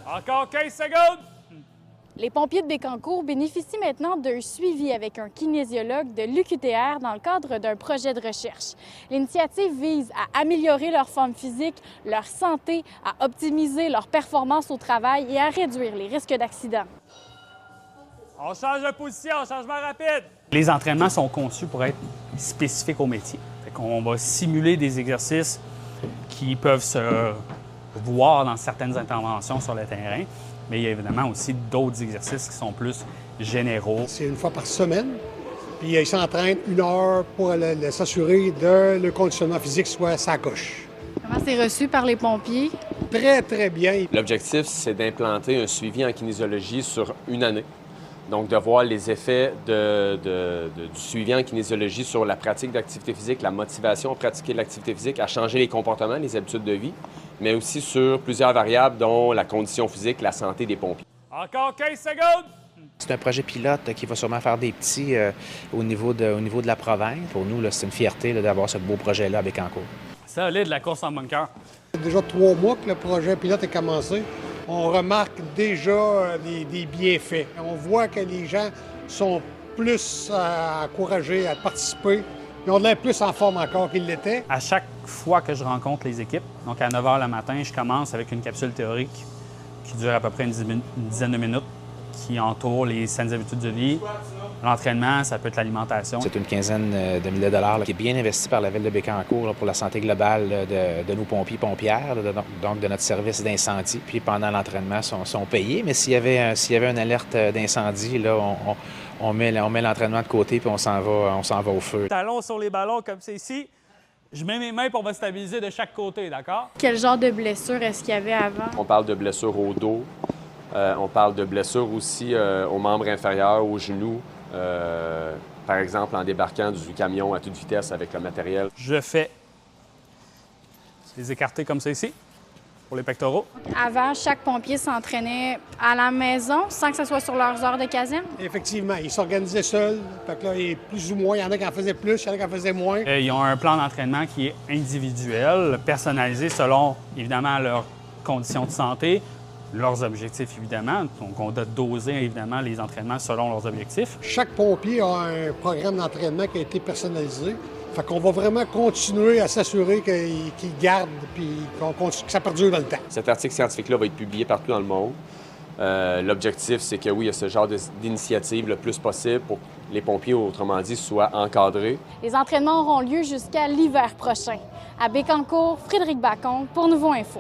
Encore 15 secondes! Les pompiers de Bécancour bénéficient maintenant d'un suivi avec un kinésiologue de l'UQTR dans le cadre d'un projet de recherche. L'initiative vise à améliorer leur forme physique, leur santé, à optimiser leur performance au travail et à réduire les risques d'accident. On change de position, changement rapide! Les entraînements sont conçus pour être spécifiques au métier. On va simuler des exercices qui peuvent se voir dans certaines interventions sur le terrain, mais il y a évidemment aussi d'autres exercices qui sont plus généraux. C'est une fois par semaine, puis ils s'entraînent 1 heure pour s'assurer de le conditionnement physique soit sa coche. Comment c'est reçu par les pompiers? Très, très bien. L'objectif, c'est d'implanter un suivi en kinésiologie sur 1 année. Donc, de voir les effets du suivi en kinésiologie sur la pratique d'activité physique, la motivation à pratiquer l'activité physique, à changer les comportements, les habitudes de vie, mais aussi sur plusieurs variables, dont la condition physique, la santé des pompiers. Encore 15 secondes! C'est un projet pilote qui va sûrement faire des petits au niveau de la province. Pour nous, c'est une fierté d'avoir ce beau projet-là à Bécancour. Solide, la course en bunker. Ça fait déjà 3 mois que le projet pilote a commencé. On remarque déjà des bienfaits. On voit que les gens sont plus encouragés à participer. Ils ont l'air plus en forme encore qu'ils l'étaient. À chaque fois que je rencontre les équipes, donc à 9 h le matin, je commence avec une capsule théorique qui dure à peu près une dizaine de minutes, qui entoure les saines habitudes de vie. L'entraînement, ça peut être l'alimentation. C'est une quinzaine de milliers de dollars qui est bien investi par la Ville de Bécancour pour la santé globale de nos pompiers et pompières, donc de notre service d'incendie. Puis pendant l'entraînement, sont payés, mais s'il y avait une alerte d'incendie, là, on met l'entraînement de côté puis on s'en va au feu. Talons sur les ballons comme c'est ici. Je mets mes mains pour me stabiliser de chaque côté, d'accord? Quel genre de blessure est-ce qu'il y avait avant? On parle de blessures au dos, on parle de blessures aussi aux membres inférieurs, aux genoux, par exemple en débarquant du camion à toute vitesse avec le matériel. Je fais les écartés comme ça ici, pour les pectoraux. Avant, chaque pompier s'entraînait à la maison sans que ce soit sur leurs heures de caserne? Effectivement, ils s'organisaient seuls. Fait que là, plus ou moins, il y en a qui en faisaient plus, il y en a qui en faisaient moins. Ils ont un plan d'entraînement qui est individuel, personnalisé selon, évidemment, leurs conditions de santé, leurs objectifs, évidemment. Donc, on doit doser, évidemment, les entraînements selon leurs objectifs. Chaque pompier a un programme d'entraînement qui a été personnalisé. Fait qu'on va vraiment continuer à s'assurer qu'il garde puis que ça perdure dans le temps. Cet article scientifique-là va être publié partout dans le monde. L'objectif, c'est que oui, il y a ce genre d'initiative le plus possible pour que les pompiers, autrement dit, soient encadrés. Les entraînements auront lieu jusqu'à l'hiver prochain. À Bécancour, Frédéric Bacon pour Nouveau Info.